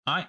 All right.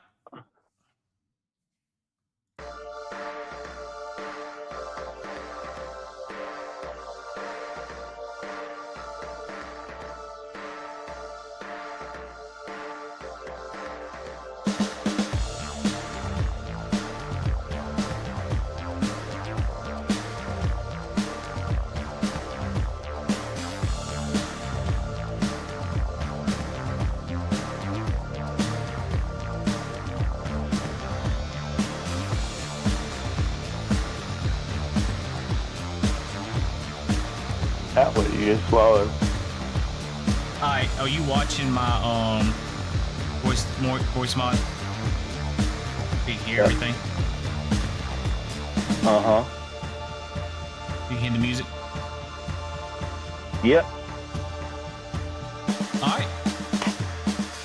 That what you just swallowed. All right. Are you watching my voice mod? Do you hear everything? Uh-huh. You hear the music? Yep. All right.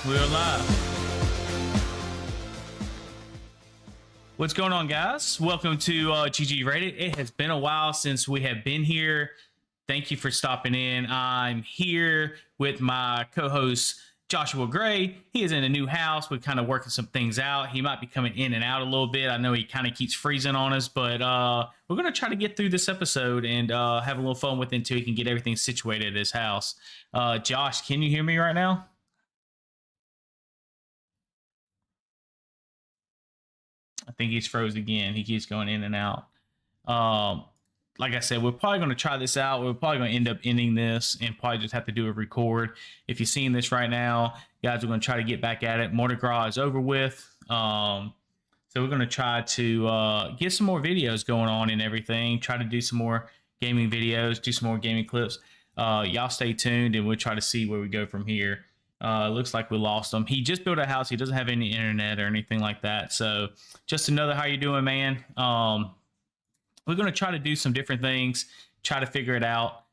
We're live. What's going on, guys? Welcome to GGrated. It has been a while since we have been here. Thank you for stopping in. I'm here with my co-host Joshua Gray. He is in a new house. We're kind of working some things out. He might be coming in and out a little bit. I know he kind of keeps freezing on us, but we're going to try to get through this episode and have a little fun with it until he can get everything situated at his house. Josh, can you hear me right now? I think he's froze again. He keeps going in and out. Like I said, we're probably going to try this out. We're probably going to end up ending this and probably just have to do a record. If you're seeing this right now, guys, we're going to try to get back at it. Mardi Gras is over with. So we're going to try to get some more videos going on and everything. Try to do some more gaming videos, do some more gaming clips. Y'all stay tuned and we'll try to see where we go from here. Looks like we lost him. He just built a house. He doesn't have any internet or anything like that. So just another, how you doing, man? We're going to try to do some different things, try to figure it out.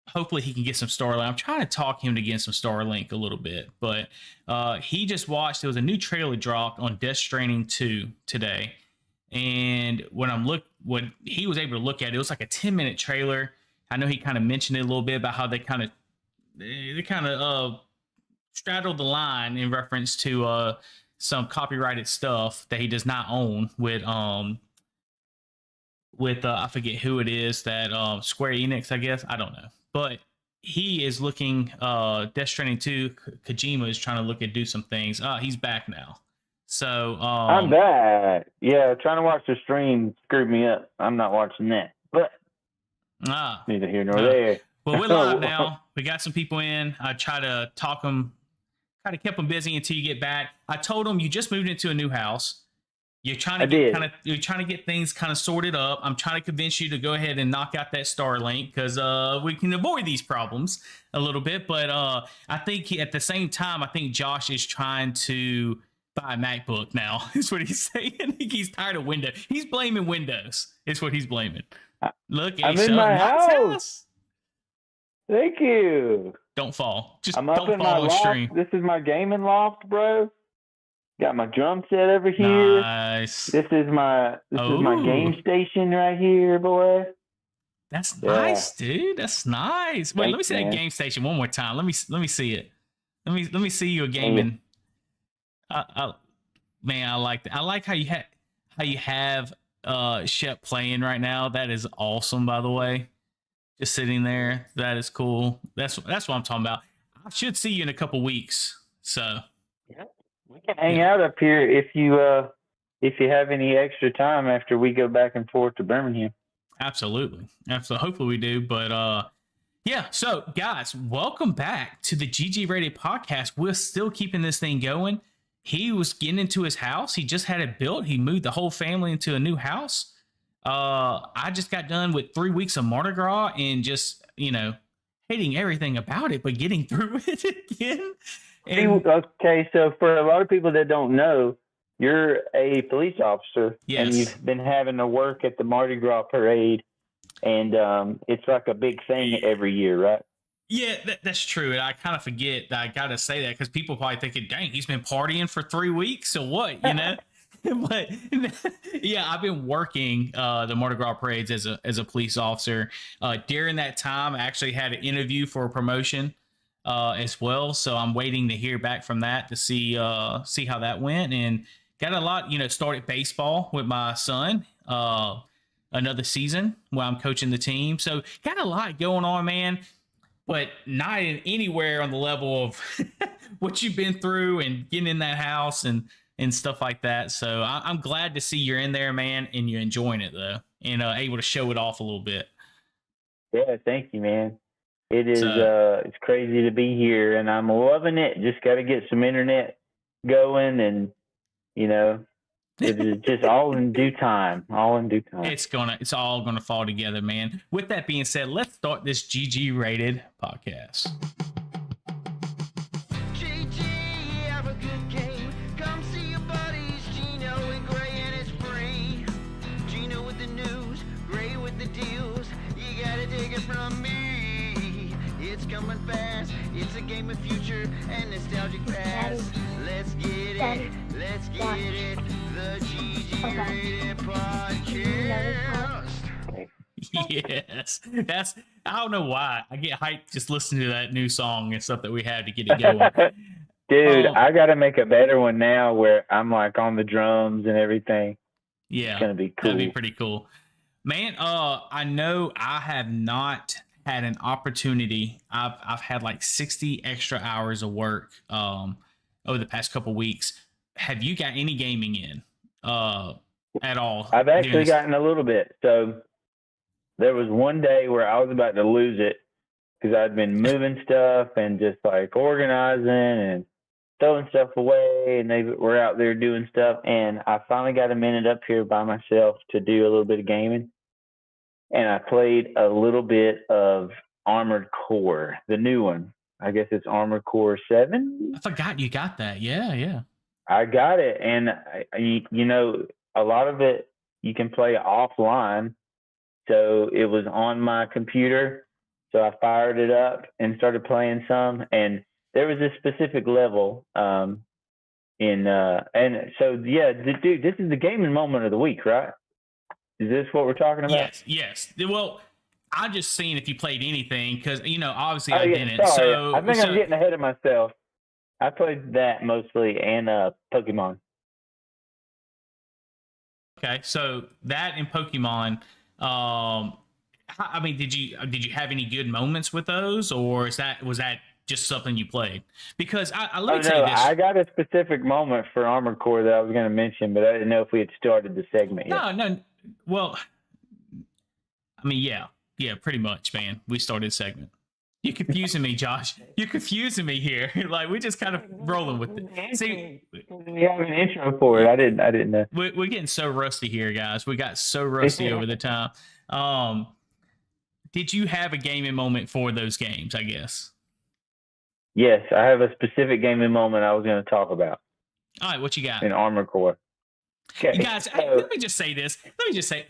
Hopefully he can get some Starlink. I'm trying to talk him to get some Starlink a little bit, but he just watched, there was a new trailer dropped on Death Stranding 2 today. And when he was able to look at it, it was like a 10-minute trailer. I know he kind of mentioned it a little bit about how they kind of straddled the line in reference to some copyrighted stuff that he does not own with I forget who it is that Square Enix, I guess. I don't know. But he is looking Death Stranding 2, Kojima is trying to look at do some things. He's back now. So I'm back. Yeah, trying to watch the stream screwed me up. I'm not watching that. But neither here nor there. Well, we're live now. We got some people in. I try to talk them, kind of kept them busy until you get back. I told them you just moved into a new house. You're trying to get things kind of sorted up. I'm trying to convince you to go ahead and knock out that Starlink because we can avoid these problems a little bit. But I think at the same time, I think Josh is trying to buy a MacBook now. Is what he's saying. I think he's tired of Windows. He's blaming Windows. Is what he's blaming. Look, I'm in my house. Thank you. Don't fall. Just I'm up don't in fall my on loft. stream. This is my gaming loft, bro. Got my drum set over here. Nice. This is my game station right here, boy. That's nice, dude. That's nice. Wait, let me see that game station one more time. Let me see it. Let me see you gaming. Man, I like that. I like how you have Shep playing right now. That is awesome, by the way. Just sitting there. That is cool. That's what I'm talking about. I should see you in a couple weeks. So yeah. We can hang out up here if you have any extra time after we go back and forth to Birmingham. Absolutely. Hopefully we do. But yeah. So guys, welcome back to the GGrated podcast. We're still keeping this thing going. He was getting into his house. He just had it built. He moved the whole family into a new house. I just got done with 3 weeks of Mardi Gras and just, hating everything about it, but getting through it again. Okay, so for a lot of people that don't know, you're a police officer, yes, and you've been having to work at the Mardi Gras parade, and it's like a big thing every year, right? Yeah, that's true. And I kind of forget that I got to say that because people probably thinking, dang, he's been partying for 3 weeks or what, But yeah, I've been working the Mardi Gras parades as a police officer. During that time, I actually had an interview for a promotion. as well. So I'm waiting to hear back from that to see how that went, and got a lot. Started baseball with my son. Another season where I'm coaching the team. So got a lot going on, man. But not anywhere on the level of what you've been through and getting in that house and stuff like that. So I'm glad to see you're in there, man, and you're enjoying it though, and able to show it off a little bit. Yeah, thank you, man. It is So, it's crazy to be here, and I'm loving it. Just got to get some internet going, and it is just all in due time. All in due time. It's all gonna fall together, man. With that being said, let's start this GG rated podcast. GG, have a good game. Come see your buddies, Gino and Gray, and it's free. Gino with the news, Gray with the deals. You gotta take it from me. It's coming fast. It's a game of future and nostalgic past. Let's get it. Let's get it. The GG rated podcast. Yes, I don't know why I get hyped just listening to that new song and stuff that we have to get it going. Dude, I got to make a better one now where I'm like on the drums and everything. Yeah, it's gonna be cool. That'd be pretty cool, man. I know I have not had an opportunity. I've had like 60 extra hours of work over the past couple weeks. Have you got any gaming in at all? I've actually gotten a little bit. So there was one day where I was about to lose it because I'd been moving stuff and just like organizing and throwing stuff away, and they were out there doing stuff. And I finally got a minute up here by myself to do a little bit of gaming. And I played a little bit of Armored Core, the new one. I guess it's Armored Core 7. I forgot you got that. Yeah. I got it. And, a lot of it you can play offline. So it was on my computer. So I fired it up and started playing some. And there was a specific level. And so, yeah, dude, this is the gaming moment of the week, right? Is this what we're talking about? Yes. Well, I'm just seeing if you played anything because, obviously I didn't. Sorry. So I think I'm getting ahead of myself. I played that mostly and Pokemon. Okay, so that and Pokemon. I mean, did you have any good moments with those, or was that just something you played? Because let me tell you this. I got a specific moment for Armored Core that I was going to mention, but I didn't know if we had started the segment yet. No. Well, I mean, yeah, pretty much, man. We started a segment. You're confusing me, Josh. You're confusing me here. Like we're just kind of rolling with it. See, you have an intro for it. I didn't know. We're getting so rusty here, guys. We got so rusty over the time. Did you have a gaming moment for those games? I guess. Yes, I have a specific gaming moment I was going to talk about. All right, what you got? In Armored Core. Okay. You guys, let me just say this. Let me just say,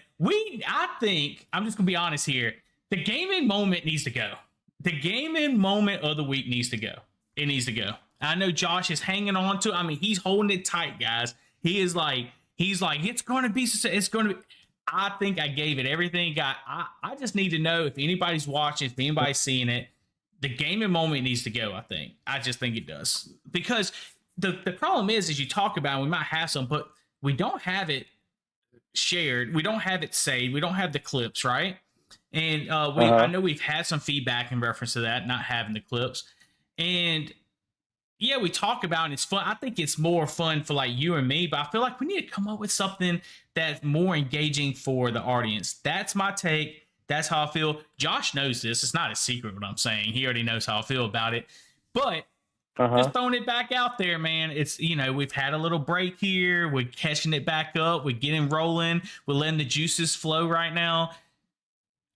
I think, I'm just going to be honest here. The gaming moment needs to go. The gaming moment of the week needs to go. It needs to go. I know Josh is hanging on to it. I mean, he's holding it tight, guys. He's like, it's going to be, I think I gave it everything. I just need to know if anybody's watching, if anybody's seeing it. The gaming moment needs to go, I think. I just think it does. Because the problem is you talk about it, we might have some, but we don't have it shared. We don't have it saved. We don't have the clips, right? And I know we've had some feedback in reference to that, not having the clips. And yeah, we talk about it and it's fun. I think it's more fun for like you and me, but I feel like we need to come up with something that's more engaging for the audience. That's my take. That's how I feel. Josh knows this. It's not a secret what I'm saying. He already knows how I feel about it. But just throwing it back out there, man. It's, we've had a little break here. We're catching it back up. We're getting rolling. We're letting the juices flow right now.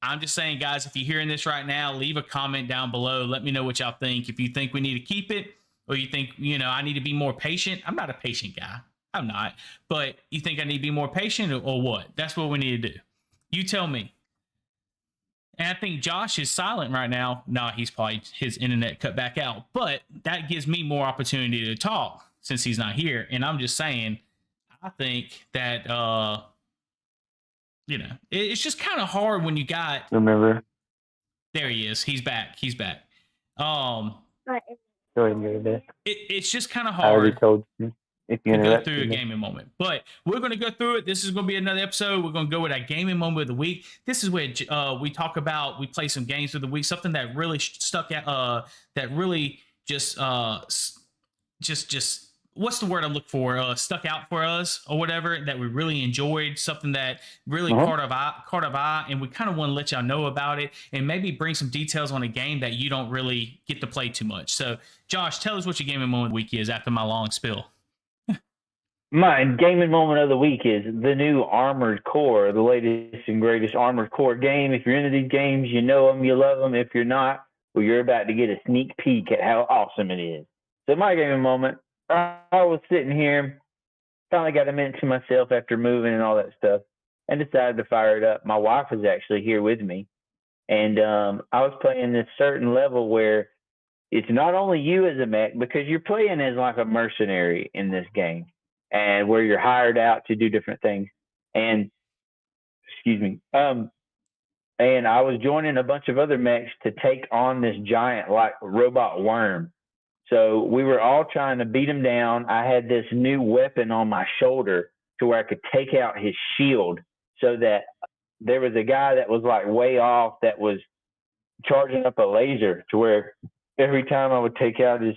I'm just saying, guys, if you're hearing this right now, leave a comment down below. Let me know what y'all think. If you think we need to keep it, or you think, I need to be more patient. I'm not a patient guy. I'm not. But you think I need to be more patient or what? That's what we need to do. You tell me. And I think Josh is silent right now. No, he's probably his internet cut back out. But that gives me more opportunity to talk since he's not here. And I'm just saying, I think that, it's just kind of hard when you got. Remember? There he is. He's back. Go ahead and go to bed. It's just kind of I already hard told you if you to go interrupt through a me. gaming moment, but we're going to go through it. This is going to be another episode. We're going to go with our gaming moment of the week. This is where we talk about, we play some games of the week, something that really stuck out, that really just what's the word I'm looking for? Stuck out for us or whatever, that we really enjoyed, something that really caught our eye, and we kind of want to let y'all know about it and maybe bring some details on a game that you don't really get to play too much. So, Josh, tell us what your gaming moment of the week is after my long spill. My gaming moment of the week is the new Armored Core, the latest and greatest Armored Core game. If you're into these games, you know them, you love them. If you're not, well, you're about to get a sneak peek at how awesome it is. So my gaming moment, I was sitting here, finally got a minute to myself after moving and all that stuff, and decided to fire it up. My wife was actually here with me, and I was playing this certain level where it's not only you as a mech, because you're playing as like a mercenary in this game, and where you're hired out to do different things. And excuse me, and I was joining a bunch of other mechs to take on this giant like robot worm. So we were all trying to beat him down. I had this new weapon on my shoulder to where I could take out his shield, so that there was a guy that was like way off that was charging up a laser, to where every time I would take out his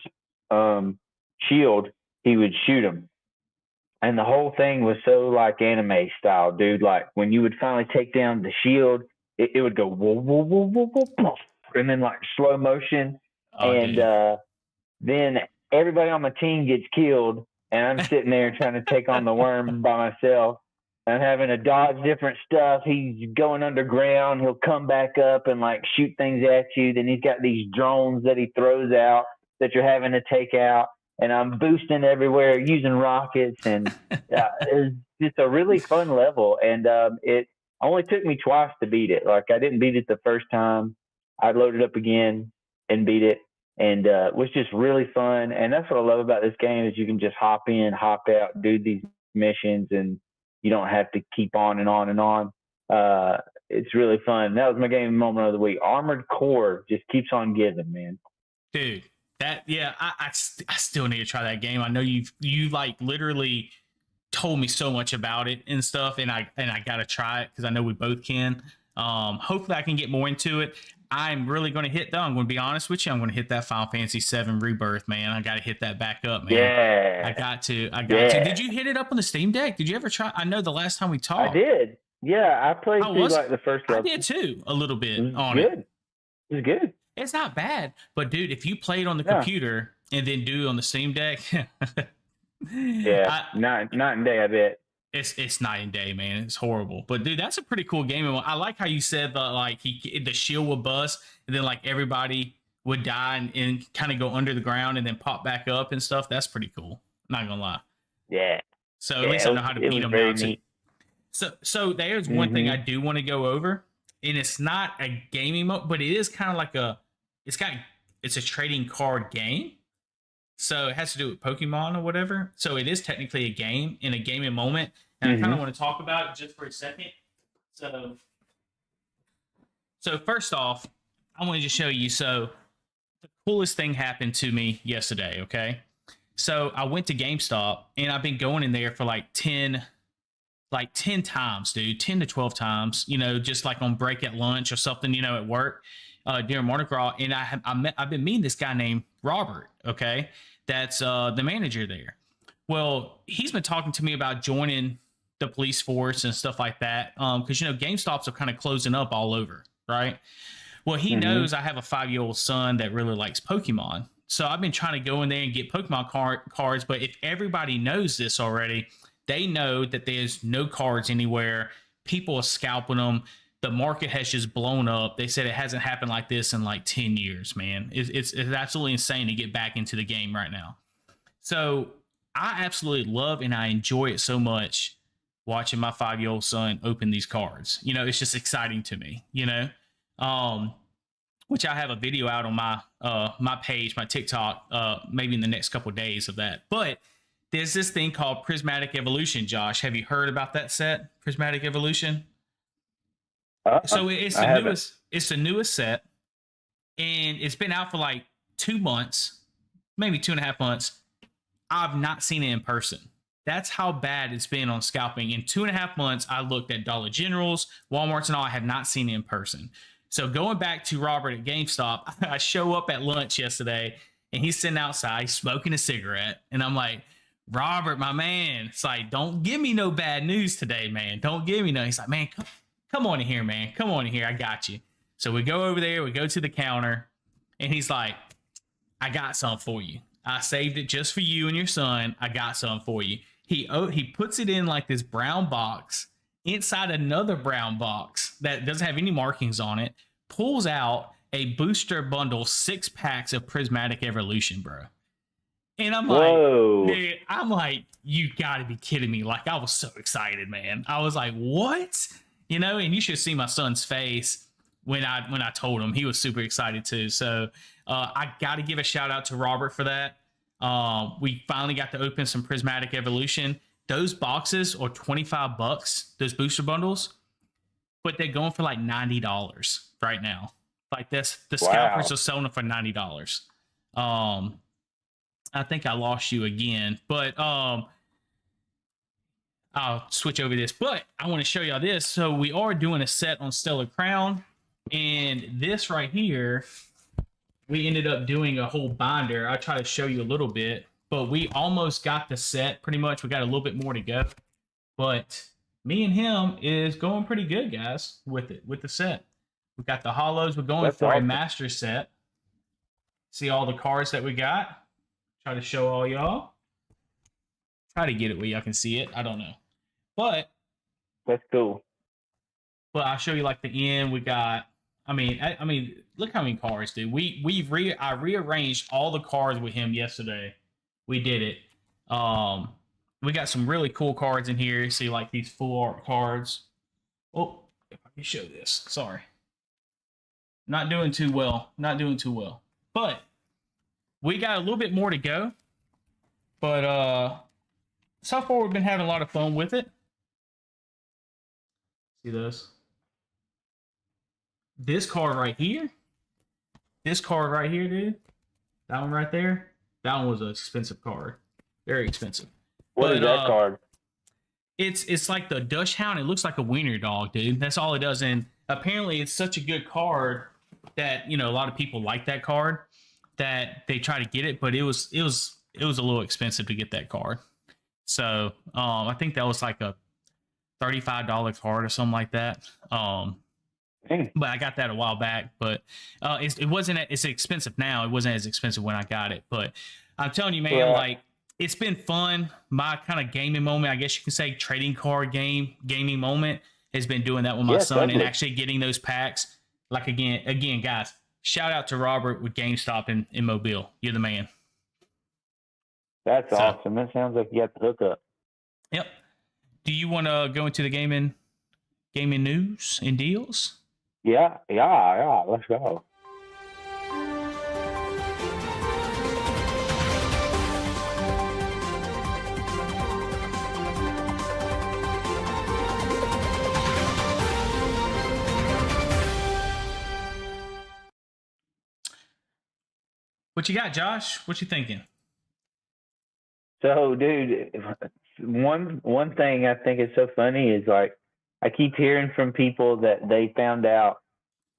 shield, he would shoot him. And the whole thing was so like anime style, dude. Like when you would finally take down the shield, it would go whoa, whoa, whoa, whoa, whoa, whoa, and then like slow motion. Then everybody on my team gets killed, and I'm sitting there trying to take on the worm by myself. I'm having to dodge different stuff. He's going underground. He'll come back up and like shoot things at you. Then he's got these drones that he throws out that you're having to take out. And I'm boosting everywhere using rockets, and it's just a really fun level. And it only took me twice to beat it. Like I didn't beat it the first time. I loaded up again and beat it, and it was just really fun. And that's what I love about this game, is you can just hop in, hop out, do these missions, and you don't have to keep on and on and on. It's really fun. That was my gaming moment of the week. Armored Core just keeps on giving, man. Dude. I still need to try that game. I know you like literally told me so much about it and stuff, and I gotta try it because I know we both can. Hopefully I can get more into it. I'm really going to hit that. I'm going to be honest with you. I'm going to hit that Final Fantasy VII Rebirth, man. I got to hit that back up, man. Yeah. I got to. Did you hit it up on the Steam Deck? Did you ever try? I know the last time we talked. I did. Yeah, I played through like the first level. I did too, a little bit on it. It was good. It's not bad, but dude, if you play it on the computer and then do it on the Steam Deck, night and day, I bet. It's night and day, man. It's horrible, but dude, that's a pretty cool game. I like how you said that, like the shield would bust and then like everybody would die and kind of go under the ground and then pop back up and stuff. That's pretty cool. Not gonna lie. Yeah. So at least I know how to beat them down too. So there's one thing I do want to go over, and it's not a gaming mode, but it is kind of like it's a trading card game. So it has to do with Pokemon or whatever. So it is technically a game in a gaming moment. And I kind of want to talk about it just for a second. So first off, I want to just show you. So the coolest thing happened to me yesterday, okay? So I went to GameStop, and I've been going in there for like 10 times, dude, 10 to 12 times, just like on break at lunch or something, at work during Mardi Gras. And I've been meeting this guy named Robert, okay? That's the manager there. Well, he's been talking to me about joining the police force and stuff like that. Because, GameStops are kind of closing up all over, right? Well, he knows I have a 5-year-old son that really likes Pokemon. So I've been trying to go in there and get Pokemon cards. But if everybody knows this already, they know that there's no cards anywhere. People are scalping them. The market has just blown up. They said it hasn't happened like this in like 10 years, man. It's absolutely insane to get back into the game right now. So I absolutely love and I enjoy it so much watching my 5-year-old son open these cards. It's just exciting to me, which I have a video out on my page, my TikTok, maybe in the next couple of days of that. But there's this thing called Prismatic Evolution, Josh. Have you heard about that set, Prismatic Evolution? So it's the newest set, and it's been out for like 2 months, maybe 2.5 months, I've not seen it in person. That's how bad it's been on scalping. In 2.5 months, I looked at Dollar Generals, Walmarts, and all. I have not seen it in person. So going back to Robert at GameStop, I show up at lunch yesterday, and he's sitting outside smoking a cigarette, and I'm like, Robert, my man, it's like, don't give me no bad news today, man. Don't give me no. He's like, man, come on in here, man. Come on in here. I got you. So we go over there, we go to the counter, and he's like, I got something for you. I saved it just for you and your son. I got something for you. He puts it in like this brown box inside another brown box that doesn't have any markings on it, pulls out a booster bundle, 6 packs of Prismatic Evolution, bro. And I'm Whoa. like, dude, I'm like, you gotta be kidding me. Like, I was so excited, man. I was like, what? You know, and you should see my son's face when I told him. He was super excited too. So I gotta give a shout out to Robert for that. We finally got to open some Prismatic Evolution. Those boxes are $25, those booster bundles, but they're going for like $90 right now. Like this, the scalpers are selling them for $90. I think I lost you again, but I'll switch over this. But I want to show y'all this. So we are doing a set on Stellar Crown, and this right here, we ended up doing a whole binder. I'll try to show you a little bit, but we almost got the set pretty much. We got a little bit more to go, but me and him is going pretty good, guys, with it, with the set. We got the hollows. We're going for a master set. See all the cards that we got. Try to show all y'all. Try to get it where y'all can see it. I don't know, but that's cool. But I'll show you like the end. We got. I mean, look how many cards, dude. I rearranged all the cards with him yesterday. We did it. We got some really cool cards in here. See, like these full art cards. Oh, if I can show this. Sorry. Not doing too well. Not doing too well. But we got a little bit more to go. But so far we've been having a lot of fun with it. See this? This card right here. This card right here, dude. That one right there. That one was an expensive card. Very expensive. What is that card? It's like the Dutch Hound. It looks like a wiener dog, dude. That's all it does. And apparently it's such a good card that, you know, a lot of people like that card that they try to get it, but it was a little expensive to get that card. So I think that was like a $35 card or something like that. But I got that a while back, but it's expensive now. It wasn't as expensive when I got it, but I'm telling you, man, like it's been fun. My kind of gaming moment, I guess you can say trading card gaming moment has been doing that with my son and actually getting those packs. Like again, guys, shout out to Robert with GameStop in Mobile. You're the man. That's awesome. That sounds like you got the hookup. Yep. Do you want to go into the gaming news and deals? Yeah. Let's go. What you got, Josh? What you thinking? So, dude, one thing I think is so funny is like I keep hearing from people that they found out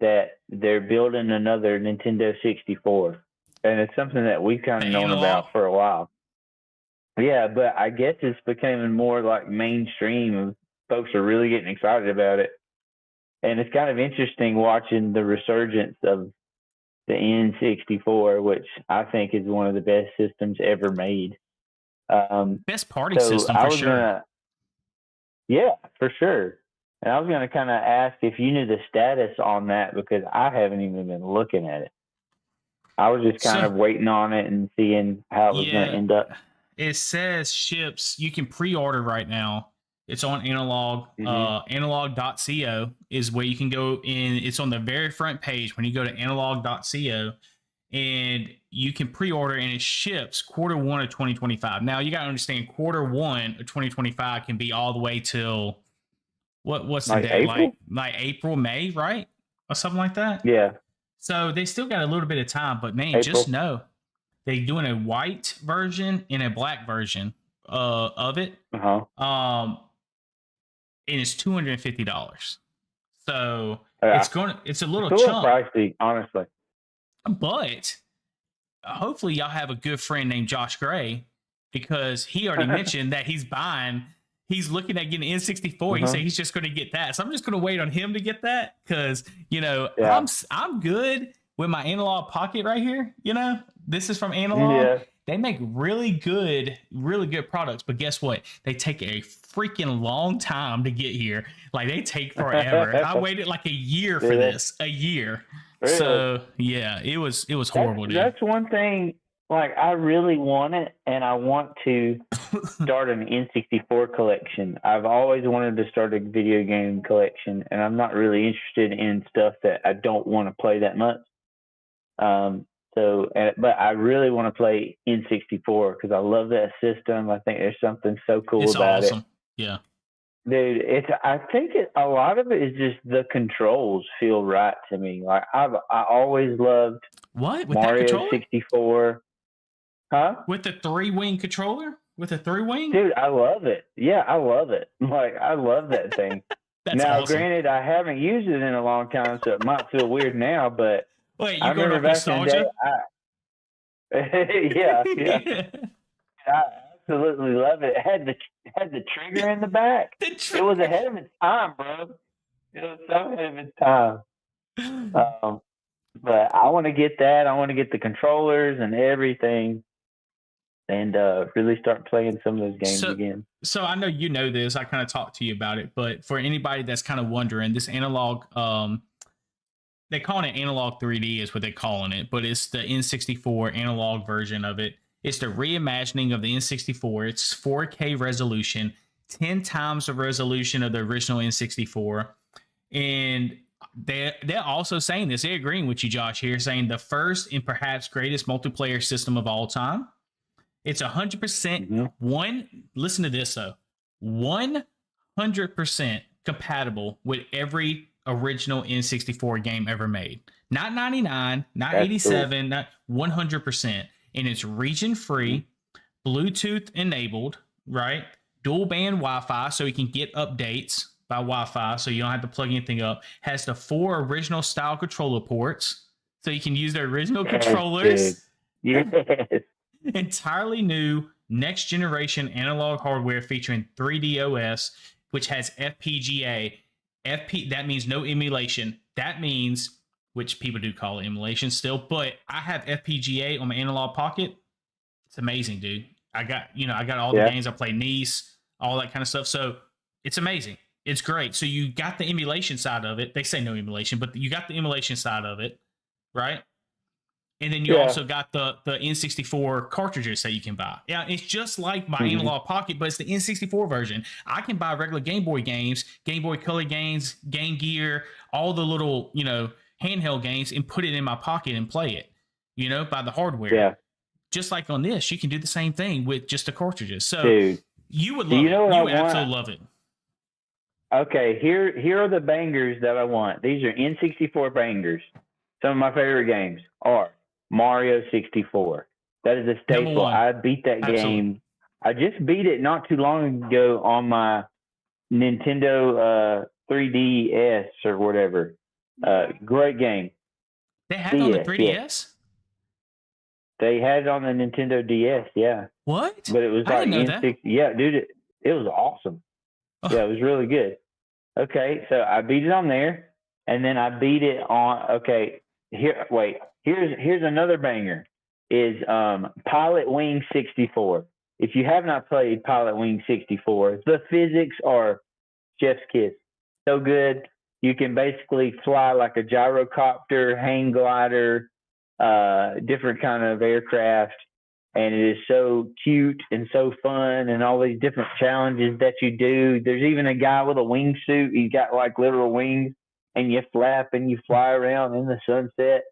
that they're building another Nintendo 64, and it's something that we've kind of known about for a while. Yeah, but I guess it's becoming more like mainstream. Folks are really getting excited about it, and it's kind of interesting watching the resurgence of the N64, which I think is one of the best systems ever made. Best party system for sure. Yeah, for sure. And I was going to kind of ask if you knew the status on that because I haven't even been looking at it. I was just kind of waiting on it and seeing how it was going to end up. It says ships. You can pre-order right now. It's on Analog. Analog.co is where you can go in. It's on the very front page when you go to analog.co, and you can pre-order, and it ships Q1 of 2025. Now you got to understand, Q1 of 2025 can be all the way till what's the day? April? Like April, May, right, or something like that. Yeah. So they still got a little bit of time, but man, April. just know they're doing a white version and a black version of it. And it's $250. So it's a little chunk, pricey, honestly. but hopefully y'all have a good friend named Josh Gray, because he already mentioned that he's looking at getting N64. He said he's just going to get that. So I'm just going to wait on him to get that, because, I'm good with my Analog Pocket right here. This is from Analog. Yeah. They make really good products, but guess what? They take a freaking long time to get here. Like, they take forever. I waited like a year for this. A year. Really? So yeah, it was horrible. That's one thing. Like, I really want it, and I want to start an N64 collection. I've always wanted to start a video game collection, and I'm not really interested in stuff that I don't want to play that much. But I really want to play N64 because I love that system. I think there's something so cool about it. Yeah. Dude, I think a lot of it is just the controls feel right to me. Like, I always loved Mario 64. Huh? With the 3-wing controller? With a 3-wing? Dude, I love it. Yeah, I love it. Like, I love that thing. Now, awesome. Granted, I haven't used it in a long time, so it might feel weird now, but wait, you going off nostalgia? Yeah. I absolutely love it. It had the trigger in the back. It was ahead of its time, bro. It was so ahead of its time. But I want to get that. I want to get the controllers and everything, and really start playing some of those games again. So I know you know this. I kind of talked to you about it, but for anybody that's kind of wondering, this Analog, they call it Analog 3D is what they're calling it, but it's the N64 analog version of it. It's the reimagining of the N64. It's 4K resolution, 10 times the resolution of the original N64. And they're also saying this. They're agreeing with you, Josh, here, saying the first and perhaps greatest multiplayer system of all time. It's 100% listen to this, though, 100% compatible with every original N64 game ever made. Not 99, not 87, not 100%. And it's region free, Bluetooth enabled, right? Dual band Wi-Fi, so you can get updates by Wi-Fi, so you don't have to plug anything up. Has the 4 original style controller ports, so you can use the original controllers. Yes. Entirely new next generation analog hardware featuring 3D OS, which has FPGA. That means no emulation. That means, which people do call it emulation still, but I have FPGA on my Analog Pocket. It's amazing, dude. I got all the games. I play Nice, all that kind of stuff. So it's amazing. It's great. So you got the emulation side of it. They say no emulation, but you got the emulation side of it, right? And then you also got the N64 cartridges that you can buy. Yeah, it's just like my Analog Pocket, but it's the N64 version. I can buy regular Game Boy games, Game Boy Color games, Game Gear, all the little, handheld games, and put it in my pocket and play it, by the hardware. Yeah. Just like on this, you can do the same thing with just the cartridges. So you would love it. You would absolutely love it. Okay, here are the bangers that I want. These are N64 bangers. Some of my favorite games are Mario 64. That is a staple. I beat that game. I just beat it not too long ago on my Nintendo 3DS or whatever. Great game. They had it on the 3DS? Yeah. They had it on the Nintendo DS, yeah. What? But it was like N64. Yeah, dude, it was awesome. Oh. Yeah, it was really good. Okay, so I beat it on there, and then I beat it on. Here's another banger. Is Pilot Wing 64. If you have not played Pilot Wing 64, the physics are chef's kiss. So good. You can basically fly like a gyrocopter, hang glider, different kind of aircraft. And it is so cute and so fun, and all these different challenges that you do. There's even a guy with a wingsuit. He's got like literal wings, and you flap and you fly around in the sunset.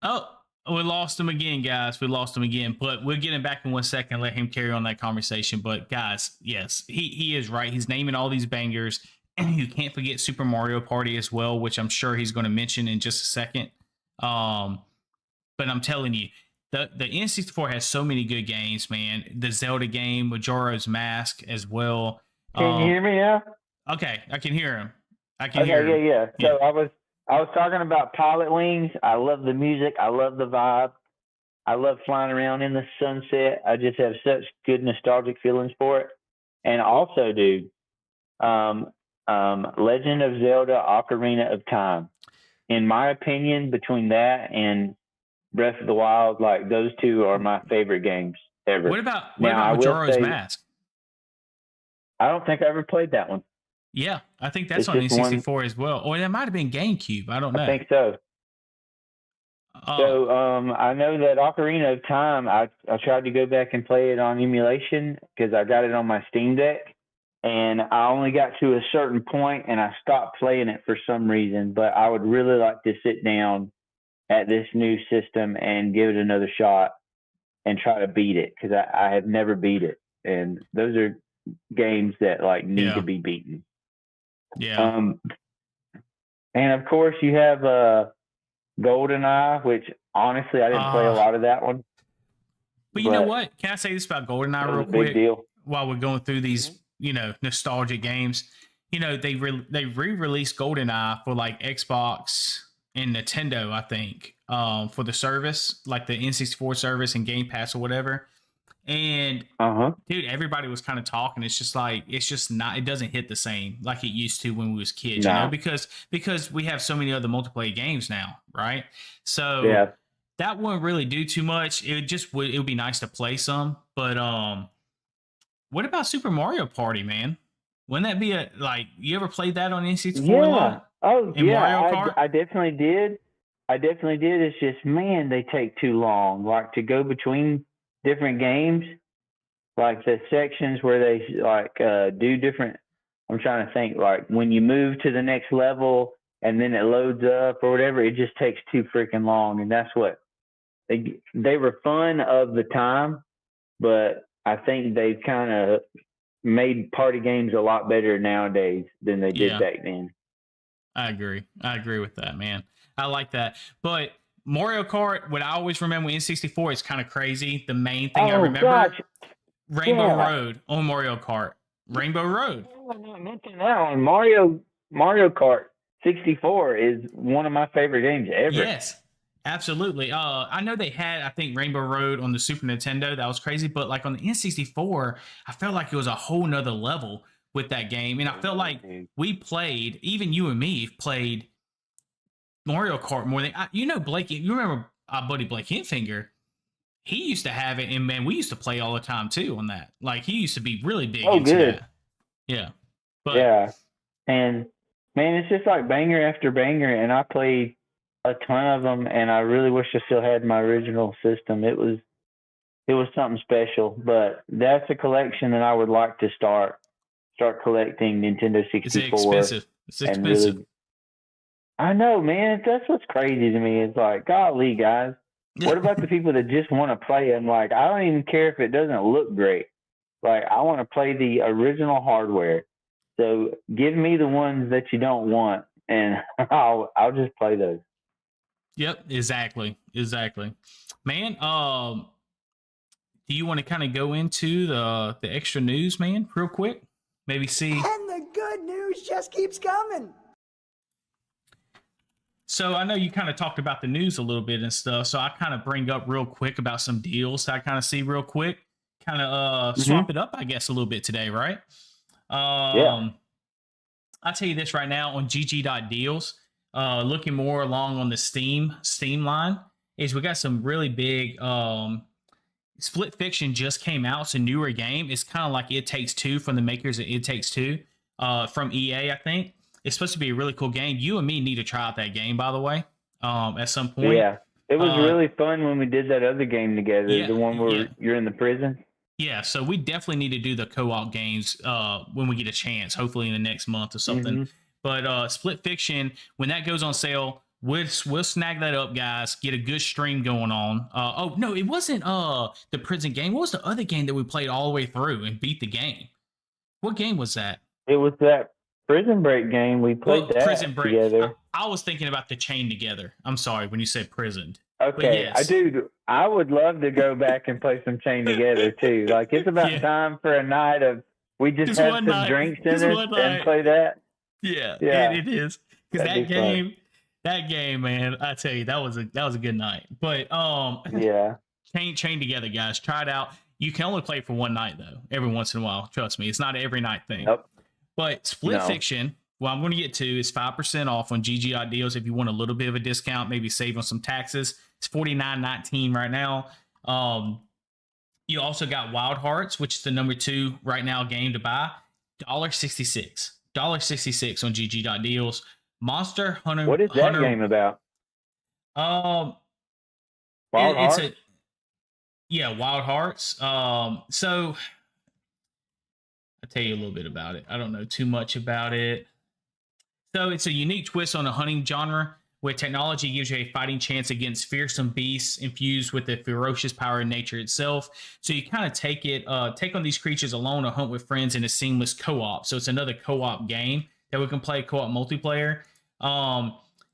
Oh, we lost him again, guys. We lost him again, but we'll get him back in 1 second. Let him carry on that conversation. But guys, yes, he is right. He's naming all these bangers. And you can't forget Super Mario Party as well, which I'm sure he's going to mention in just a second. But I'm telling you, the N64 has so many good games, man. The Zelda game, Majora's Mask as well. Can you hear me now? Okay, I can hear him. I can hear him. Yeah. So I was talking about Pilot Wings. I love the music. I love the vibe. I love flying around in the sunset. I just have such good nostalgic feelings for it. And also, dude, Legend of Zelda: Ocarina of Time. In my opinion, between that and Breath of the Wild, like those two are my favorite games ever. What about Majora's Mask? I don't think I ever played that one. Yeah, I think that's on N64 as well. Or that might have been GameCube. I don't know. I think so. So I know that Ocarina of Time, I tried to go back and play it on emulation because I got it on my Steam Deck. And I only got to a certain point and I stopped playing it for some reason. But I would really like to sit down at this new system and give it another shot and try to beat it because I have never beat it. And those are games that like need to be beaten. Yeah. And of course you have GoldenEye, which honestly I didn't play a lot of that one. But you know what? Can I say this about GoldenEye real quick? Big deal. While we're going through these, nostalgic games, they re-released GoldenEye for like Xbox and Nintendo, I think, for the service, like the N64 service and Game Pass or whatever. And dude, everybody was kind of talking. It's just not. It doesn't hit the same like it used to when we was kids, because we have so many other multiplayer games now, right? So that wouldn't really do too much. It would be nice to play some, but what about Super Mario Party, man? Wouldn't that be you ever played that on N64 a lot? Oh, in Mario Kart? I definitely did. It's just, man, they take too long. Like to go between different games, like the sections where they do different. I'm trying to think, like when you move to the next level and then it loads up or whatever, it just takes too freaking long. And that's what they were fun of the time, but I think they've kind of made party games a lot better nowadays than they did back then. I agree with that, man. I like that. But Mario Kart, what I always remember with N64 is kind of crazy. The main thing I remember, Rainbow Road on Mario Kart. Rainbow Road. I'm not mentioning that one. Mario Kart 64 is one of my favorite games ever. Yes, absolutely. I know they had, I think, Rainbow Road on the Super Nintendo. That was crazy. But like on the N64, I felt like it was a whole nother level with that game. And I felt like we played, even you and me played Mario Kart more than Blake. You remember our buddy Blake Henfinger? He used to have it, and man, we used to play all the time too on that. Like he used to be really big into that. Yeah, and man, it's just like banger after banger, and I played a ton of them, and I really wish I still had my original system. It was something special, but that's a collection that I would like to start collecting Nintendo 64. It's expensive. It's expensive. Really, I know, man. That's what's crazy to me. It's like, golly, guys. What about the people that just want to play it? And like, I don't even care if it doesn't look great. Like, I want to play the original hardware. So give me the ones that you don't want, and I'll just play those. Yep, exactly. Man, do you want to kind of go into the extra news, man, real quick? Maybe see. And the good news just keeps coming. So I know you kind of talked about the news a little bit and stuff. So I kind of bring up real quick about some deals that I kind of see real quick. Kind of swap it up, I guess, a little bit today, right? I'll tell you this right now on GG.deals. Looking more along on the Steam line is we got some really big Split Fiction just came out. It's a newer game. It's kind of like It Takes Two from the makers of It Takes Two from EA, I think. It's supposed to be a really cool game. You and me need to try out that game, by the way, at some point. Yeah, it was really fun when we did that other game together, the one where you're in the prison. Yeah, so we definitely need to do the co-op games when we get a chance, hopefully in the next month or something. But Split Fiction, when that goes on sale, we'll snag that up, guys. Get a good stream going on. Oh, no, it wasn't the prison game. What was the other game that we played all the way through and beat the game? What game was that? It was that Prison Break game. We played that Prison Break. together. I was thinking about the Chain Together. I'm sorry when you said prisoned. Okay, yes. I would love to go back and play some Chain Together too. Like it's about time for a night of we just have some drinks in it and play that. Yeah, yeah, it is because that game, man. I tell you, that was a good night. But yeah, chain together, guys. Try it out. You can only play it for one night though. Every once in a while, trust me, it's not an every night thing. Nope. But Split Fiction, what I'm going to get to is 5% off on GG deals. If you want a little bit of a discount, maybe save on some taxes. It's $49.19 right now. You also got Wild Hearts, which is the number 2 right now game to buy. $1.66. $1.66 on GG.deals. Monster Hunter. What is that game about? Wild Hearts? Wild Hearts. So I'll tell you a little bit about it. I don't know too much about it. So it's a unique twist on the hunting genre where technology gives you a fighting chance against fearsome beasts infused with the ferocious power of nature itself. So you kind of take on these creatures alone or hunt with friends in a seamless co-op. So it's another co-op game that we can play co-op multiplayer.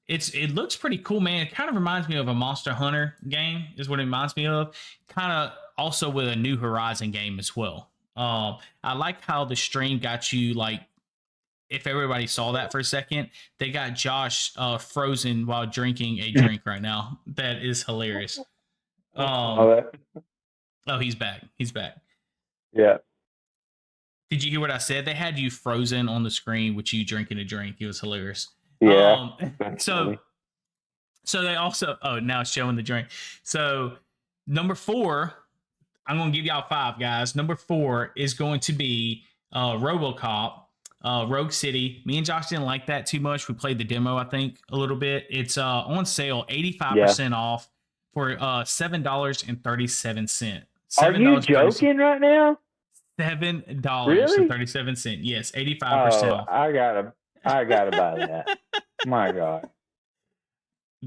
It looks pretty cool, man. It kind of reminds me of a Monster Hunter game is what it reminds me of. Kind of also with a New Horizon game as well. I like how the stream got you like, if everybody saw that for a second, they got Josh frozen while drinking a drink right now. That is hilarious. Oh, he's back. He's back. Yeah. Did you hear what I said? They had you frozen on the screen with you drinking a drink. It was hilarious. Yeah. So they also, now it's showing the drink. So number 4, I'm going to give y'all 5, guys. Number 4 is going to be RoboCop. Rogue City. Me and Josh didn't like that too much. We played the demo, I think, a little bit. It's on sale, 85% off for $7.37. Are you joking right now? $7.37. Yes, 85% off. I gotta buy that. My God.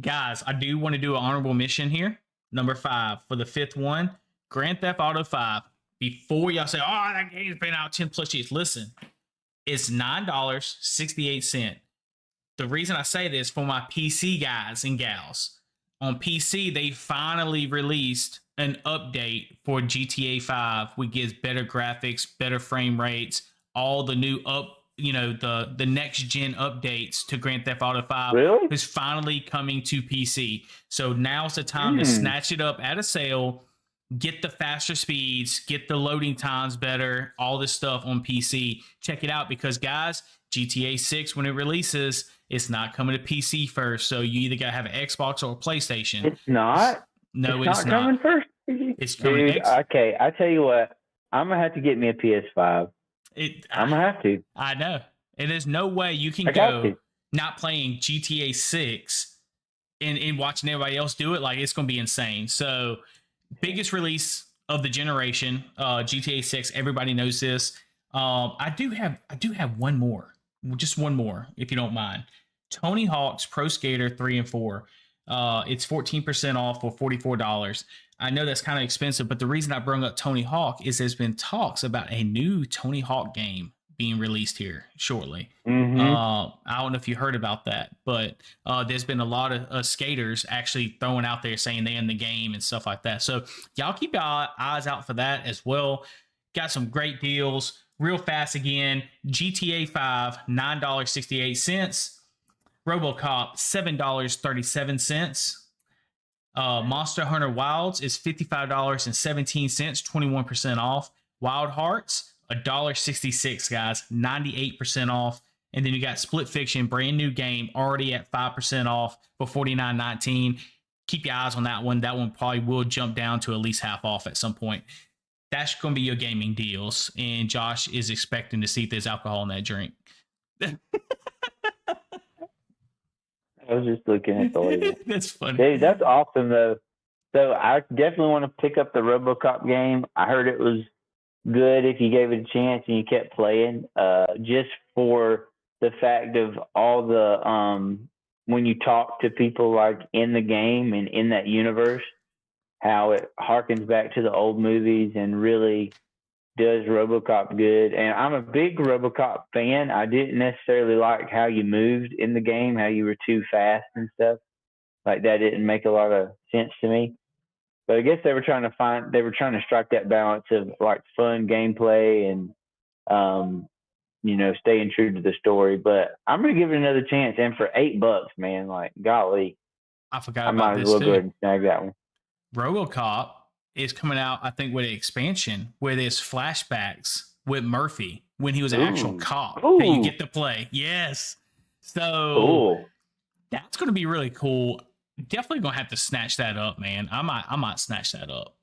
Guys, I do want to do an honorable mission here. Number 5 for the 5th one, Grand Theft Auto 5. Before y'all say, oh, that game's been out 10 plus years. Listen. It's $9.68. The reason I say this for my PC guys and gals, on PC, they finally released an update for GTA 5, which gives better graphics, better frame rates, all the new the next gen updates to Grand Theft Auto 5 is finally coming to PC. So now's the time to snatch it up at a sale. Get the faster speeds, get the loading times better, all this stuff on PC. Check it out because, guys, GTA 6, when it releases, it's not coming to PC first. So you either got to have an Xbox or a PlayStation. It's not? No, it's not coming first? It's coming. Dude, okay, I tell you what. I'm going to have to get me a PS5. I'm going to have to. I know. And there's no way you can go not playing GTA 6 and watching everybody else do it. Like, it's going to be insane. So... biggest release of the generation, GTA 6. Everybody knows this. I do have one more, just one more, if you don't mind. Tony Hawk's Pro Skater 3 and 4. It's 14% off for $44. I know that's kind of expensive, but the reason I brought up Tony Hawk is there's been talks about a new Tony Hawk game being released here shortly. I don't know if you heard about that, but there's been a lot of skaters actually throwing out there saying they're in the game and stuff like that. So y'all keep your eyes out for that as well. Got some great deals. Real fast again, GTA 5, $9.68. RoboCop, $7.37. Monster Hunter Wilds is $55.17, 21% off. Wild Hearts, $1.66, guys, 98% off. And then you got Split Fiction, brand new game, already at 5% off for $49.19. Keep your eyes on that one. That one probably will jump down to at least half off at some point. That's going to be your gaming deals. And Josh is expecting to see if there's alcohol in that drink. I was just looking at the label. That's funny. Dude, that's awesome, though. So I definitely want to pick up the RoboCop game. I heard it was good if you gave it a chance and you kept playing, just for the fact of all the when you talk to people like in the game and in that universe, how it harkens back to the old movies and really does RoboCop good, and I'm a big RoboCop fan. I didn't necessarily like how you moved in the game, how you were too fast and stuff. Like that didn't make a lot of sense to me. But I guess they were trying to strike that balance of like fun gameplay and staying true to the story. But I'm gonna give it another chance. And for $8, man, like golly, I forgot I about might as this well go too. ahead and snag that one. RoboCop is coming out, I think, with an expansion where there's flashbacks with Murphy when he was an actual cop that you get to play. Yes. So Cool. that's going to be really cool. Definitely going to have to snatch that up, man. I might snatch that up.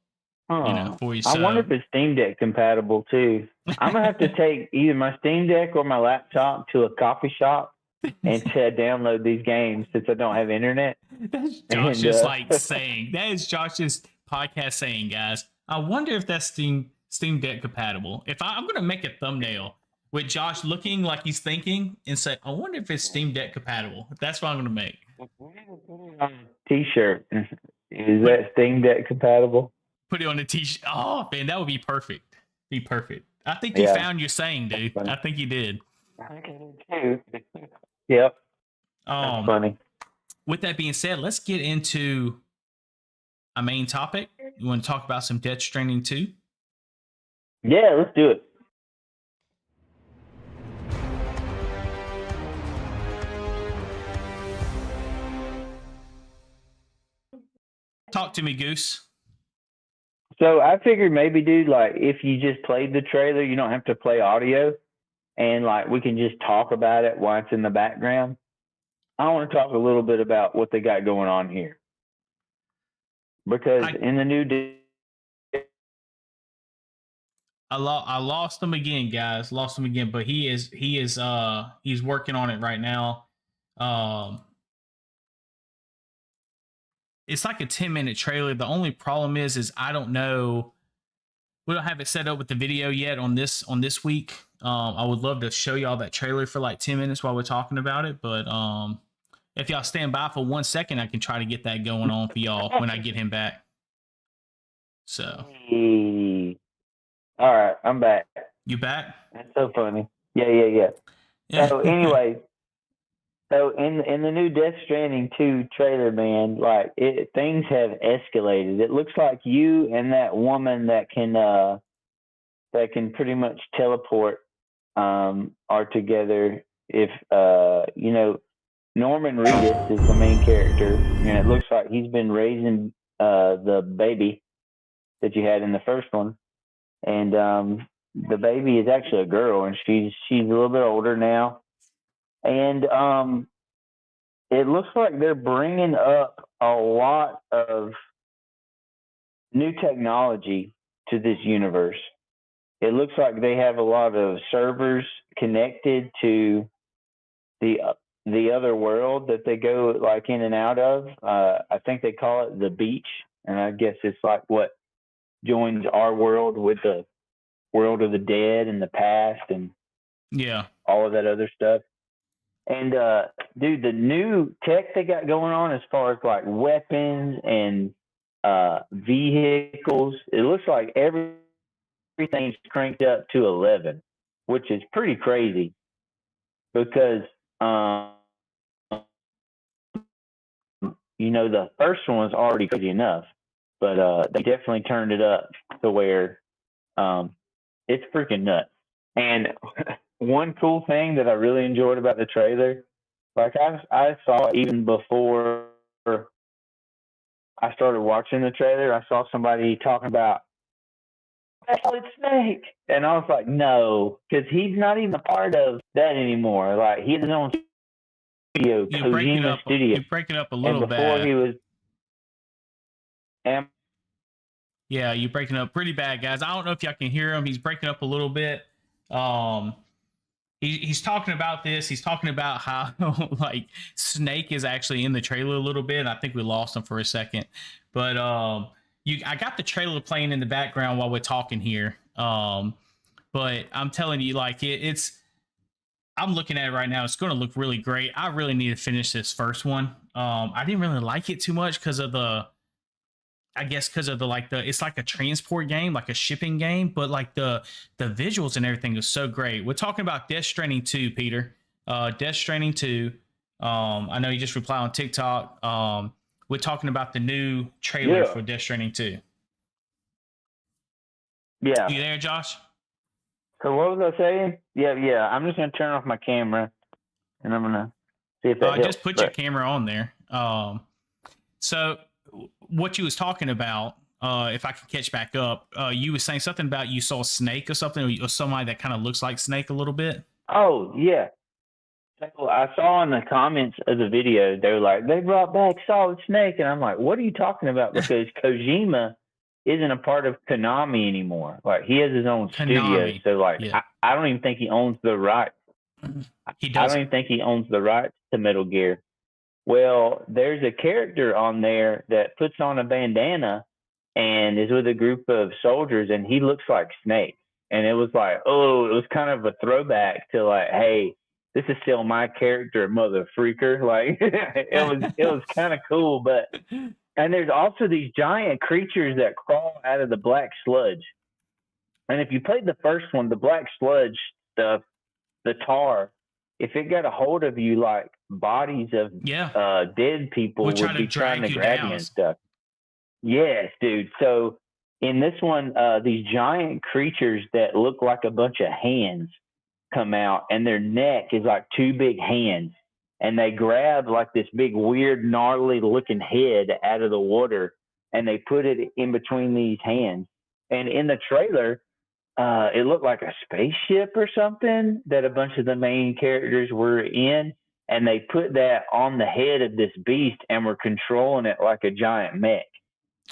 For you. I wonder if it's Steam Deck compatible too. I'm gonna have to take either my Steam Deck or my laptop to a coffee shop and to download these games since I don't have internet. That's Josh's saying. That is Josh's podcast saying, guys. I wonder if that's Steam Deck compatible. If I'm gonna make a thumbnail with Josh looking like he's thinking and say, I wonder if it's Steam Deck compatible. That's what I'm gonna make. T-shirt. Is that Steam Deck compatible? Put it on the t-shirt. Oh man, that would be perfect. Be perfect. I think you found your saying, dude. I think you did. I think I did too. Yep. That's funny. With that being said, let's get into a main topic. You want to talk about some Death Stranding 2? Yeah, let's do it. Talk to me, Goose. So I figured maybe, dude, like if you just played the trailer, you don't have to play audio, and like we can just talk about it while it's in the background. I want to talk a little bit about what they got going on here, because in the new I lost him again, guys. Lost him again, but he's working on it right now. It's like a 10-minute trailer. The only problem is I don't know. We don't have it set up with the video yet on this week. I would love to show y'all that trailer for like 10 minutes while we're talking about it. But if y'all stand by for 1 second, I can try to get that going on for y'all when I get him back. So. All right, I'm back. You back? That's so funny. Yeah. So anyway, so in the new Death Stranding 2 trailer, man, like things have escalated. It looks like you and that woman that can pretty much teleport are together. If Norman Reedus is the main character, and it looks like he's been raising the baby that you had in the first one. And the baby is actually a girl, and she's a little bit older now. And it looks like they're bringing up a lot of new technology to this universe. It looks like they have a lot of servers connected to the other world that they go like in and out of. I think they call it the beach, and I guess it's like what joins our world with the world of the dead and the past and all of that other stuff. And dude, the new tech they got going on as far as like weapons and vehicles, it looks like everything's cranked up to 11, which is pretty crazy because the first one was already crazy enough, but they definitely turned it up to where it's freaking nuts. And one cool thing that I really enjoyed about the trailer, like I saw even before I started watching the trailer, I saw somebody talking about Solid Snake, and I was like, no, because he's not even a part of that anymore. Like he has his own studio, Kojima Studio. You're breaking up a little bit. Before he was. Yeah, you're breaking up pretty bad, guys. I don't know if y'all can hear him. He's breaking up a little bit. He's talking about this. He's talking about how like Snake is actually in the trailer a little bit. I think we lost him for a second, but I got the trailer playing in the background while we're talking here. But I'm telling you, like I'm looking at it right now. It's going to look really great. I really need to finish this first one. I didn't really like it too much because of I guess because of it's like a transport game, like a shipping game, but like the visuals and everything is so great. We're talking about Death Stranding 2, Peter. Death Stranding 2. I know you just replied on TikTok. We're talking about the new trailer for Death Stranding 2. Yeah. You there, Josh? So what was I saying? Yeah. I'm just gonna turn off my camera, and I'm gonna see if that helps. Just put your camera on there. So what you was talking about, if I can catch back up, you was saying something about you saw Snake or something, or somebody that kind of looks like Snake a little bit. Oh yeah. So I saw in the comments of the video, they were like, they brought back Solid Snake, and I'm like, what are you talking about? Because Kojima isn't a part of Konami anymore. Like, he has his own studio, so like, yeah. I don't even think he owns the rights. He does. I don't even think he owns the rights to Metal Gear. Well, there's a character on there that puts on a bandana and is with a group of soldiers, and he looks like Snake. And it was like, oh, it was kind of a throwback to like, hey, this is still my character, mother freaker. Like, it was kind of cool. But and there's also these giant creatures that crawl out of the black sludge. And if you played the first one, the black sludge stuff, the tar, if it got a hold of you, like bodies of dead people would be trying to grab you and stuff. Yes, dude. So in this one, these giant creatures that look like a bunch of hands come out, and their neck is like two big hands, and they grab like this big weird gnarly looking head out of the water, and they put it in between these hands. And in the trailer, it looked like a spaceship or something that a bunch of the main characters were in, and they put that on the head of this beast and were controlling it like a giant mech.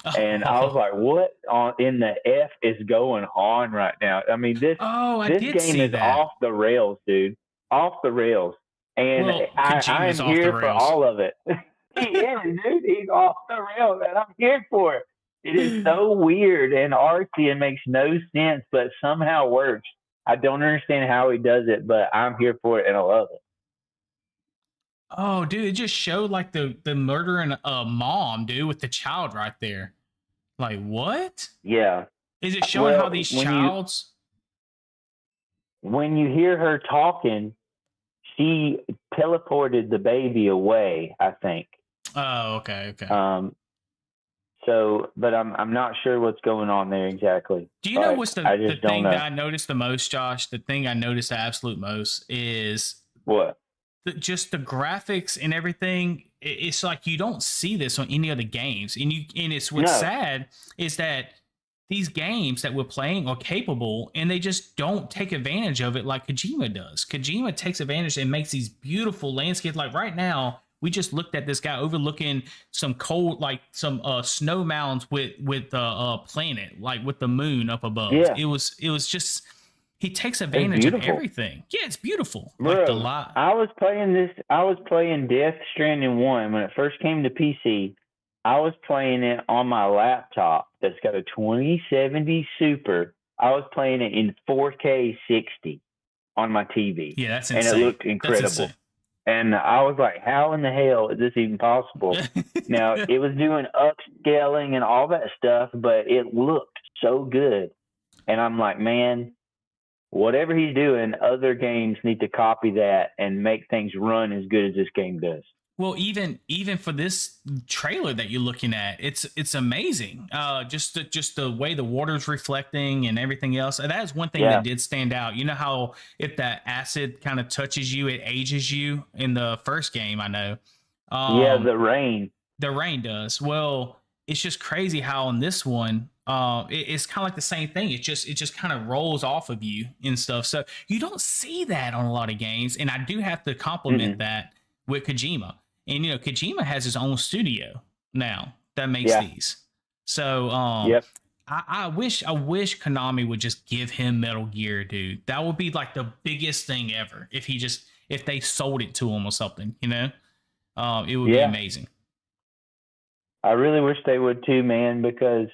And I was like, what in the F is going on right now? I mean, this game is off the rails, dude. Off the rails. And I am here for all of it. He is, dude. He's off the rails, and I'm here for it. It is so weird and artsy and makes no sense, but somehow works. I don't understand how he does it, but I'm here for it, and I love it. Oh, dude, it just showed like the murdering mom, dude, with the child right there. Like, what? Yeah. Is it showing how these childs? When you hear her talking, she teleported the baby away, I think. Oh, okay. So, but I'm not sure what's going on there exactly. Do you know what's the thing that I noticed the most, Josh? The thing I noticed the absolute most is what? Just the graphics and everything. It's like you don't see this on any other games, and it's what's sad is that these games that we're playing are capable, and they just don't take advantage of it like Kojima does. Kojima takes advantage and makes these beautiful landscapes. Like right now, we just looked at this guy overlooking some cold, like some snow mounds with a planet, like with the moon up above. Yeah. It was just. He takes advantage of everything. Yeah, it's beautiful. Bro, like the lot. I was playing Death Stranding 1 when it first came to PC. I was playing it on my laptop that's got a 2070 Super. I was playing it in 4K 60 on my TV. Yeah, that's insane. And it looked incredible. And I was like, how in the hell is this even possible? Now, it was doing upscaling and all that stuff, but it looked so good. And I'm like, man, whatever he's doing, other games need to copy that and make things run as good as this game does. Well, even for this trailer that you're looking at, it's amazing. Just the way the water's reflecting and everything else. And that is one thing that did stand out. You know how if that acid kind of touches you, it ages you in the first game. I know. The rain. The rain does. Well, it's just crazy how in this one, it's kind of like the same thing. It just kind of rolls off of you and stuff. So you don't see that on a lot of games. And I do have to compliment that with Kojima. And, you know, Kojima has his own studio now that makes these. So I wish Konami would just give him Metal Gear, dude. That would be like the biggest thing ever if they sold it to him or something, you know? It would be amazing. I really wish they would too, man, because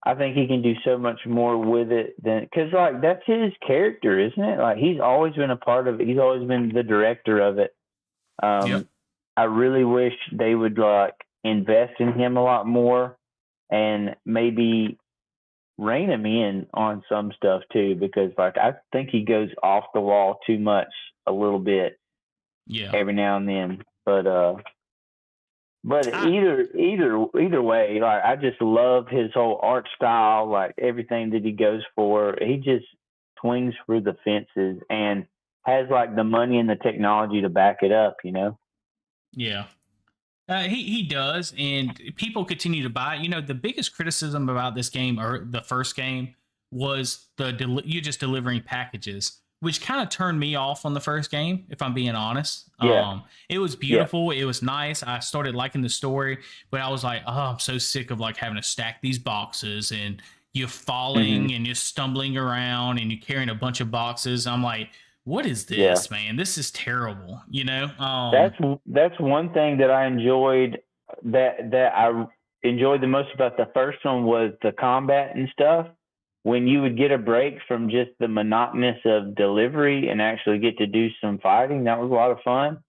I think he can do so much more with it because like that's his character, isn't it? Like he's always been a part of it. He's always been the director of it. I really wish they would like invest in him a lot more and maybe rein him in on some stuff too, because like I think he goes off the wall too much a little bit every now and then. But either way, like I just love his whole art style, like everything that he goes for. He just swings for the fences and has like the money and the technology to back it up, you know? Yeah. He does, and people continue to buy it. You know, the biggest criticism about this game, or the first game, was you just delivering packages, which kind of turned me off on the first game, if I'm being honest. Yeah. It was beautiful, it was nice. I started liking the story, but I was like, oh, I'm so sick of like having to stack these boxes and you're falling and you're stumbling around and you're carrying a bunch of boxes. I'm like, what is this, man? This is terrible. You know, that's one thing that I enjoyed, that I enjoyed the most about the first one, was the combat and stuff. When you would get a break from just the monotonous of delivery and actually get to do some fighting, that was a lot of fun.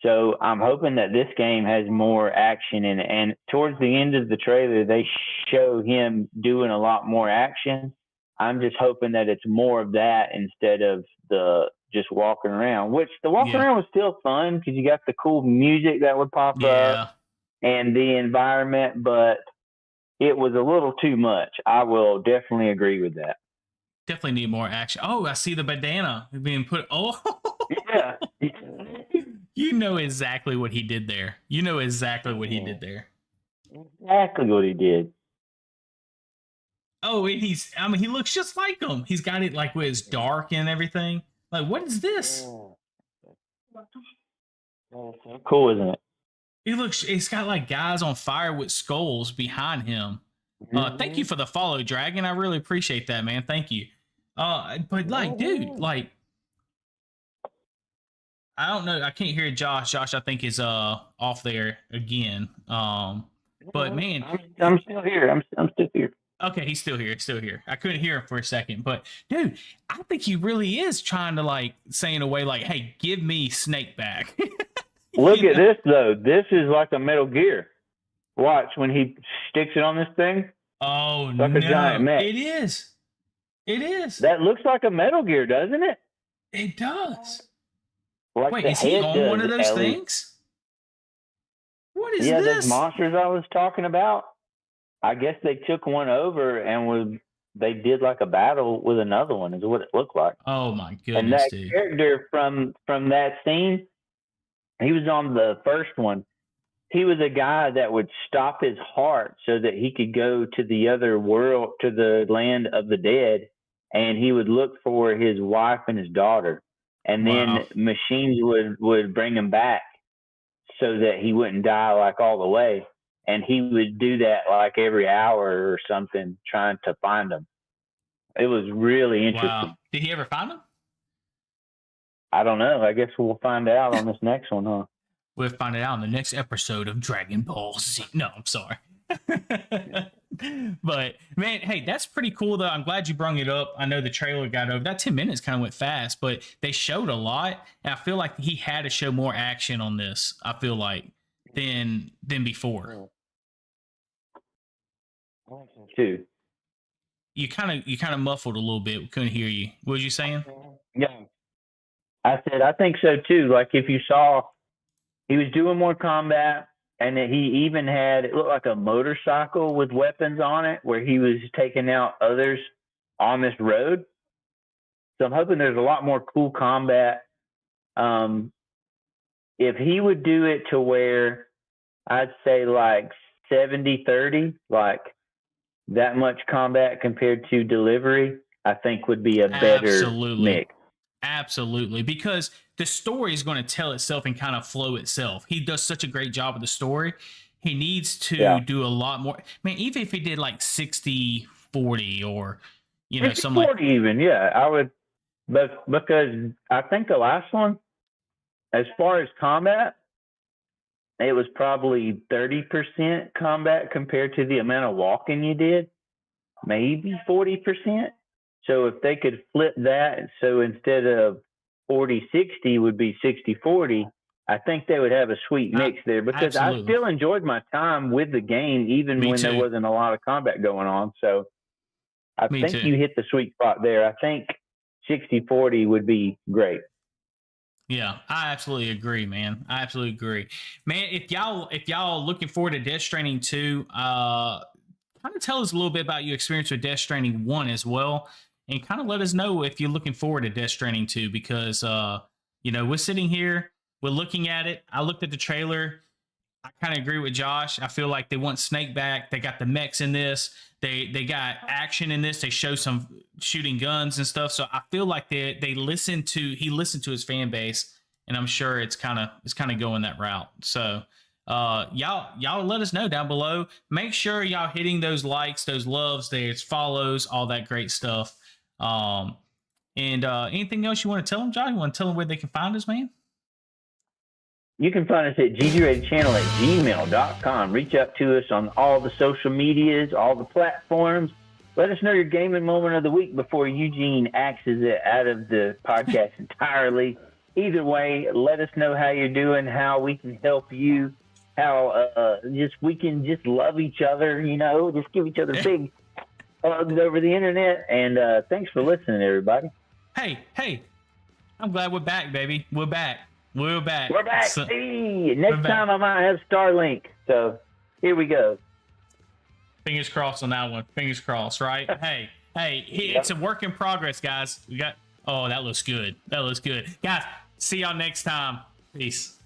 So I'm hoping that this game has more action in it. And towards the end of the trailer, they show him doing a lot more action. I'm just hoping that it's more of that instead of the just walking around, which the walking around was still fun because you got the cool music that would pop up and the environment, but it was a little too much. I will definitely agree with that. Definitely need more action. Oh, I see the bandana being put. Oh, yeah. You know exactly what he did there. You know exactly what he did there. Exactly what he did. Oh, and he looks just like him. He's got it like where it's dark and everything. Like, what is this? Cool, isn't it? It's got like guys on fire with skulls behind him. Thank you for the follow, Dragon. I really appreciate that, man. Thank you. But like, dude, like, I don't know. I can't hear Josh. Josh, I think, is off there again. But man, I'm still here. I'm still here. Okay, he's still here. Still here. I couldn't hear him for a second, but dude, I think he really is trying to like say in a way like, "Hey, give me Snake back." Look at this though. This is like a Metal Gear. Watch when he sticks it on this thing. Oh like no! A giant mech. It is. It is. That looks like a Metal Gear, doesn't it? It does. Like wait, is he on one of those things? What is this? Yeah, those monsters I was talking about. I guess they took one over and they did like a battle with another one, is what it looked like. Oh my goodness! And that dude. character from that scene, he was on the first one. He was a guy that would stop his heart so that he could go to the other world, to the land of the dead, and he would look for his wife and his daughter. And then machines would bring him back so that he wouldn't die like all the way. And he would do that like every hour or something, trying to find them. It was really interesting. Wow. Did he ever find them? I don't know. I guess we'll find out on this next one, huh? We'll find it out in the next episode of Dragon Ball Z. No, I'm sorry. But man, hey, that's pretty cool though. I'm glad you brung it up. I know the trailer got over. That 10 minutes kind of went fast, but they showed a lot. And I feel like he had to show more action on this, I feel like, than before. Too. You kind of muffled a little bit. We couldn't hear you. What was you saying? Yeah. I said I think so too. Like if you saw, he was doing more combat, and that he even had, it looked like a motorcycle with weapons on it, where he was taking out others on this road. So I'm hoping there's a lot more cool combat. If he would do it to where I'd say like 70-30, like that much combat compared to delivery, I think would be a better mix. Absolutely, because the story is going to tell itself and kind of flow itself. He does such a great job with the story. He needs to do a lot more. Man, even if he did like 60-40 or, you know, something like 40 even, yeah, I would. But because I think the last one, as far as combat, it was probably 30% combat compared to the amount of walking you did, maybe 40%. So if they could flip that, so instead of 40-60 would be 60-40, I think they would have a sweet mix there because absolutely. I still enjoyed my time with the game, even Me when there too. wasn't a lot of combat going on. So I Me think too. you hit the sweet spot there. I think 60-40 would be great. Yeah, I absolutely agree, man. I absolutely agree, man. If y'all looking forward to Death Stranding 2, kind of tell us a little bit about your experience with Death Stranding 1 as well, and kind of let us know if you're looking forward to Death Stranding 2 because we're sitting here, we're looking at it. I looked at the trailer. I kind of agree with Josh. I feel like they want Snake back. They got the mechs in this. They got action in this. They show some shooting guns and stuff. So I feel like he listened to his fan base, and I'm sure it's kind of going that route. So y'all let us know down below. Make sure y'all hitting those likes, those loves, those follows, all that great stuff. And anything else you want to tell them, Josh? You want to tell them where they can find us, man? You can find us at GGratedChannel@gmail.com. Reach out to us on all the social medias, all the platforms. Let us know your gaming moment of the week before Eugene axes it out of the podcast entirely. Either way, let us know how you're doing, how we can help you, how we can just love each other, just give each other big hugs over the internet. And thanks for listening, everybody. Hey, I'm glad we're back, baby. We're back. We're back. So, hey, next time I might have Starlink. So here we go. Fingers crossed on that one. Fingers crossed, right? hey, it's a work in progress, guys. Oh, that looks good. Guys, see y'all next time. Peace.